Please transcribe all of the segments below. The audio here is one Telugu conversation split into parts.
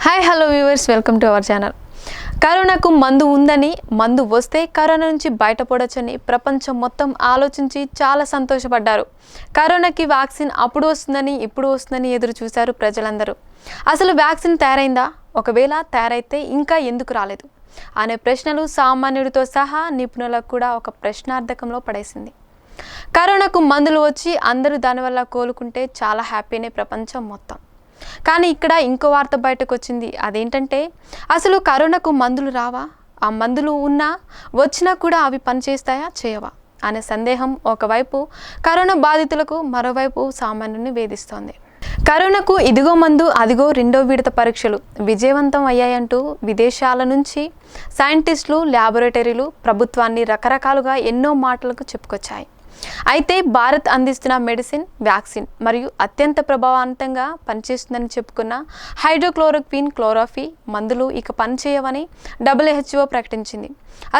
Hi hello viewers, welcome to our channel. కరోనాకు మందు ఉందని, మందు వస్తే కరోనా నుంచి బయటపడొచ్చని ప్రపంచం మొత్తం ఆలోచించి చాలా సంతోషపడ్డారు. కరోనాకి వ్యాక్సిన్ అప్పుడు వస్తుందని, ఇప్పుడు వస్తుందని ఎదురు చూశారు ప్రజలందరూ. అసలు వ్యాక్సిన్ తయారైందా? ఒకవేళ తయారైతే ఇంకా ఎందుకు రాలేదు అనే ప్రశ్నలు సామాన్యుడితో సహా నిపుణులకు కూడా ఒక ప్రశ్నార్థకంలో పడేసింది. కరోనాకు మందులు వచ్చి అందరూ దానివల్ల కోలుకుంటే చాలా హ్యాపీనే ప్రపంచం మొత్తం. కానీ ఇక్కడ ఇంకో వార్త బయటకు వచ్చింది. అదేంటంటే అసలు కరోనాకు మందులు రావా, ఆ మందులు ఉన్నా వచ్చినా కూడా అవి పనిచేస్తాయా చేయవా అనే సందేహం ఒకవైపు కరోనా బాధితులకు, మరోవైపు సామాన్యుని వేధిస్తోంది. కరోనాకు ఇదిగో మందు, అదిగో రెండో విడత పరీక్షలు విజయవంతం అయ్యాయంటూ విదేశాల నుంచి సైంటిస్టులు, ల్యాబొరేటరీలు ప్రభుత్వాన్ని రకరకాలుగా ఎన్నో మాటలకు చెప్పుకొచ్చాయి. అయితే భారత్ అందిస్తున్న మెడిసిన్, వ్యాక్సిన్ మరియు అత్యంత ప్రభావవంతంగా పనిచేస్తుందని చెప్పుకున్న హైడ్రోక్లోరోక్విన్, క్లోరోఫీ మందులు ఇక పనిచేయవని WHO ప్రకటించింది.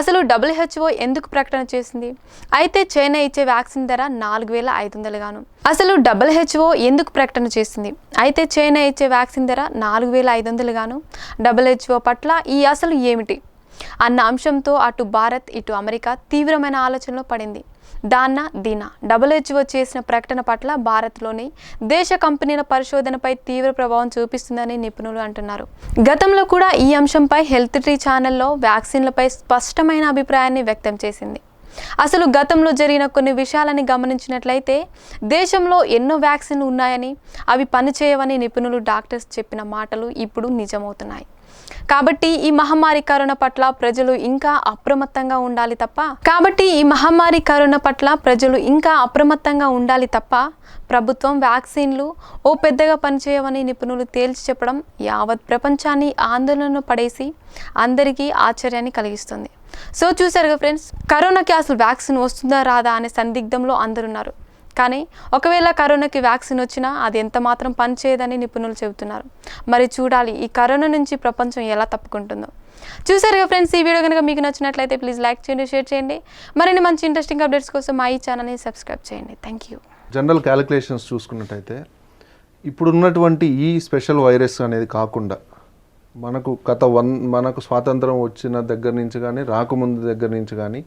అసలు WHO ఎందుకు ప్రకటన చేసింది? అయితే చైనా ఇచ్చే వ్యాక్సిన్ ధర 4,500 గాను. అసలు WHO ఎందుకు ప్రకటన చేసింది? అయితే చైనా ఇచ్చే వ్యాక్సిన్ ధర 4,500 గాను. WHO పట్ల ఈ అసలు ఏమిటి అన్న అంశంతో అటు భారత్, ఇటు అమెరికా తీవ్రమైన ఆలోచనలో పడింది. దీనా WHO చేసిన ప్రకటన పట్ల భారత్లోని దేశ కంపెనీల పరిశోధనపై తీవ్ర ప్రభావం చూపిస్తుందని నిపుణులు అంటున్నారు. గతంలో కూడా ఈ అంశంపై హెల్త్ ట్రీ ఛానల్లో వ్యాక్సిన్లపై స్పష్టమైన అభిప్రాయాన్ని వ్యక్తం చేసింది. అసలు గతంలో జరిగిన కొన్ని విషయాలని గమనించినట్లయితే దేశంలో ఎన్నో వ్యాక్సిన్లు ఉన్నాయని, అవి పనిచేయవని నిపుణులు, డాక్టర్స్ చెప్పిన మాటలు ఇప్పుడు నిజమవుతున్నాయి. కాబట్టి ఈ మహమ్మారి కరోనా పట్ల ప్రజలు ఇంకా అప్రమత్తంగా ఉండాలి తప్ప ప్రభుత్వం వ్యాక్సిన్లు పెద్దగా పనిచేయవని నిపుణులు తేల్చి చెప్పడం యావత్ ప్రపంచాన్ని ఆందోళనలో పడేసి అందరికీ ఆశ్చర్యాన్ని కలిగిస్తుంది. సో చూసారుగా ఫ్రెండ్స్, కరోనాకి అసలు వ్యాక్సిన్ వస్తుందా రాదా అనే సందిగ్ధంలో అందరున్నారు. కానీ ఒకవేళ కరోనాకి వ్యాక్సిన్ వచ్చినా అది ఎంత మాత్రం పనిచేయదని నిపుణులు చెబుతున్నారు. మరి చూడాలి ఈ కరోనా నుంచి ప్రపంచం ఎలా తప్పుకుంటుందో. చూసారుగా ఫ్రెండ్స్, ఈ వీడియో కనుక మీకు నచ్చినట్లయితే ప్లీజ్ లైక్ చేయండి, షేర్ చేయండి. మరిన్ని మంచి ఇంట్రెస్టింగ్ అప్డేట్స్ కోసం మా ఈ ఛానల్ని సబ్స్క్రైబ్ చేయండి. Thank you. జనరల్ క్యాలిక్యులేషన్స్ చూసుకున్నట్టయితే ఇప్పుడున్నటువంటి ఈ స్పెషల్ వైరస్ అనేది కాకుండా మనకు స్వాతంత్రం వచ్చిన దగ్గర నుంచి కానీ, రాకముందు దగ్గర నుంచి కానీ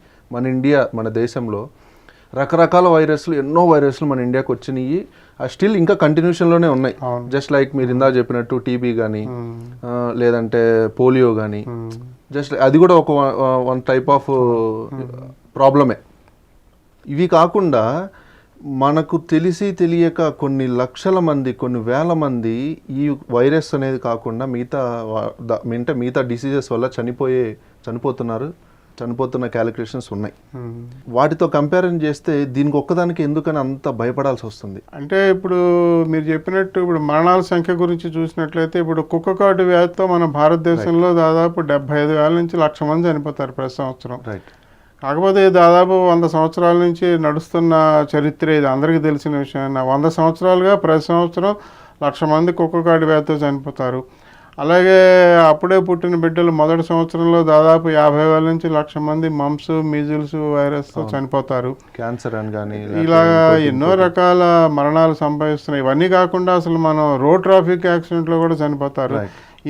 మన దేశంలో రకరకాల వైరస్లు, ఎన్నో వైరస్లు మన ఇండియాకి వచ్చినాయి. స్టిల్ ఇంకా కంటిన్యూషన్లోనే ఉన్నాయి. జస్ట్ లైక్ మీరు ఇందా చెప్పినట్టు టీబీ కానీ, లేదంటే పోలియో కానీ, జస్ట్ అది కూడా ఒక వన్ టైప్ ఆఫ్ ప్రాబ్లమే. ఇవి కాకుండా మనకు తెలియక కొన్ని లక్షల మంది, కొన్ని వేల మంది ఈ వైరస్ అనేది కాకుండా మిగతా డిసీజెస్ వల్ల చనిపోతున్న క్యాలిక్యులేషన్స్ ఉన్నాయి. వాటితో కంపారిజన్ చేస్తే దీనికి ఒక్కదానికి ఎందుకని అంత భయపడాల్సి వస్తుంది? అంటే ఇప్పుడు మీరు చెప్పినట్టు ఇప్పుడు మరణాల సంఖ్య గురించి చూసినట్లయితే ఇప్పుడు కుక్కకాటు వ్యాధితో మన భారతదేశంలో దాదాపు 75,000 నుంచి 1,00,000 మంది చనిపోతారు ప్రతి సంవత్సరం. రైట్. కాకపోతే దాదాపు 100 సంవత్సరాల నుంచి నడుస్తున్న చరిత్ర, ఇది అందరికీ తెలిసిన విషయం. 100 సంవత్సరాలుగా ప్రతి సంవత్సరం 1,00,000 మంది కుక్కకాటు వ్యాధితో చనిపోతారు. అలాగే అప్పుడే పుట్టిన బిడ్డలు మొదటి సంవత్సరంలో దాదాపు 50,000 నుంచి 1,00,000 మంది మమ్స్, మీజిల్స్ వైరస్తో చనిపోతారు. క్యాన్సర్ అని కానీ ఇలా ఎన్నో రకాల మరణాలు సంభవిస్తున్నాయి. ఇవన్నీ కాకుండా అసలు మనం రోడ్ ట్రాఫిక్ యాక్సిడెంట్లో కూడా చనిపోతారు.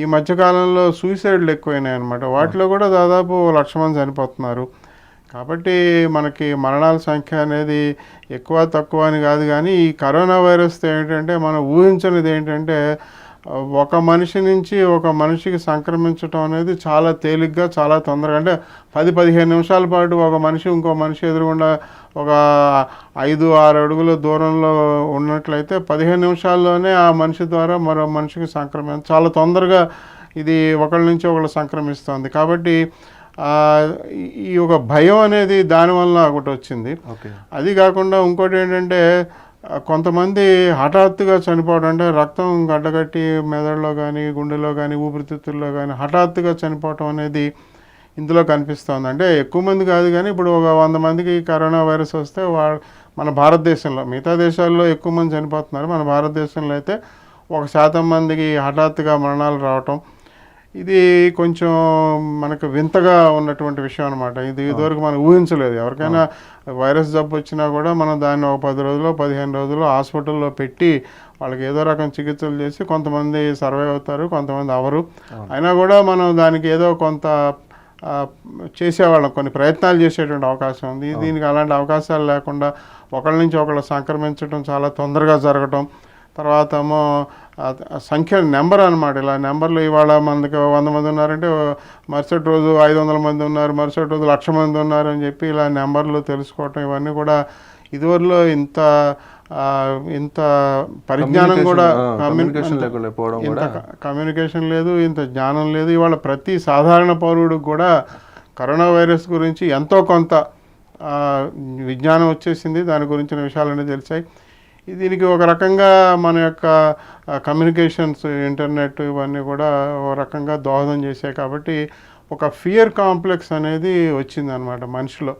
ఈ మధ్యకాలంలో సూసైడ్లు ఎక్కువైనాయి అనమాట. వాటిలో కూడా దాదాపు 1,00,000 మంది చనిపోతున్నారు. కాబట్టి మనకి మరణాల సంఖ్య అనేది ఎక్కువ తక్కువ అని కాదు. కానీ ఈ కరోనా వైరస్తో ఏంటంటే మనం ఊహించనిది ఏంటంటే ఒక మనిషి నుంచి ఒక మనిషికి సంక్రమించడం అనేది చాలా తేలిగ్గా, చాలా తొందరగా, అంటే 10-15 నిమిషాల పాటు ఒక మనిషి ఇంకో మనిషి ఎదురుగుండా ఒక 5-6 అడుగుల దూరంలో ఉన్నట్లయితే 15 నిమిషాల్లోనే ఆ మనిషి ద్వారా మరో మనిషికి చాలా తొందరగా ఇది ఒకళ్ళ నుంచి ఒకళ్ళు సంక్రమిస్తుంది. కాబట్టి ఈ ఒక భయం అనేది దానివల్ల ఒకటి వచ్చింది. అది కాకుండా ఇంకోటి ఏంటంటే కొంతమంది హఠాత్తుగా చనిపోవడం, అంటే రక్తం గడ్డగట్టి మెదడులో కానీ, గుండెలో కానీ, ఊపిరితిత్తుల్లో కానీ హఠాత్తుగా చనిపోవటం అనేది ఇందులో కనిపిస్తోంది. అంటే ఎక్కువ మంది కాదు, కానీ ఇప్పుడు ఒక 100 మందికి కరోనా వైరస్ వస్తే మన భారతదేశంలో, మిగతా దేశాల్లో ఎక్కువ మంది చనిపోతున్నారు, మన భారతదేశంలో అయితే 1% మందికి హఠాత్తుగా మరణాలు రావటం, ఇది కొంచెం మనకు వింతగా ఉన్నటువంటి విషయం అనమాట. ఇది ఇదివరకు మనం ఊహించలేదు. ఎవరికైనా వైరస్ జబ్బు వచ్చినా కూడా మనం దాన్ని ఒక 10 రోజులు 15 రోజులు హాస్పిటల్లో పెట్టి వాళ్ళకి ఏదో రకం చికిత్సలు చేసి కొంతమంది సర్వైవ్ అవుతారు, కొంతమంది అవరు. అయినా కూడా మనం దానికి ఏదో కొంత చేసేవాళ్ళం, కొన్ని ప్రయత్నాలు చేసేటువంటి అవకాశం ఉంది. దీనికి అలాంటి అవకాశాలు లేకుండా ఒకళ్ళ నుంచి ఒకళ్ళు సంక్రమించడం చాలా తొందరగా జరగటం, తర్వాత ఏమో సంఖ్య నెంబర్ అనమాట. ఇలా నెంబర్లు ఇవాళ మనకి 100 మంది ఉన్నారంటే మరుసటి రోజు 500 మంది ఉన్నారు, మరుసటి రోజు 1,00,000 మంది ఉన్నారు అని చెప్పి ఇలా నెంబర్లు తెలుసుకోవటం, ఇవన్నీ కూడా ఇదివరలో ఇంత పరిజ్ఞానం కూడా కమ్యూనికేషన్ లేదు, ఇంత జ్ఞానం లేదు. ఇవాళ ప్రతి సాధారణ పౌరుడికి కూడా కరోనా వైరస్ గురించి ఎంతో కొంత విజ్ఞానం వచ్చేసింది, దాని గురించిన విషయాలన్నీ తెలిసాయి. దీనికి ఒక రకంగా మన యొక్క కమ్యూనికేషన్స్, ఇంటర్నెట్ ఇవన్నీ కూడా ఒక రకంగా దోహదం చేశాయి. కాబట్టి ఒక ఫియర్ కాంప్లెక్స్ అనేది వచ్చిందనమాట మనిషిలో.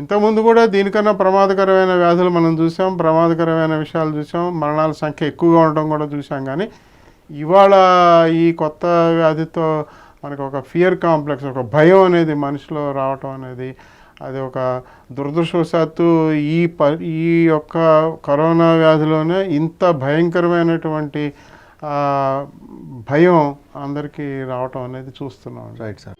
ఇంతకుముందు కూడా దీనికన్నా ప్రమాదకరమైన వ్యాధులు మనం చూసాం, ప్రమాదకరమైన విషయాలు చూసాం, మరణాల సంఖ్య ఎక్కువగా ఉండటం కూడా చూసాం. కానీ ఇవాళ ఈ కొత్త వ్యాధితో మనకు ఒక ఫియర్ కాంప్లెక్స్, ఒక భయం అనేది మనిషిలో రావటం అనేది, అది ఒక దురదృష్టవశాత్తు ఈ యొక్క కరోనా వ్యాధిలోనే ఇంత భయంకరమైనటువంటి భయం అందరికీ రావటం అనేది చూస్తున్నాం. Right sir.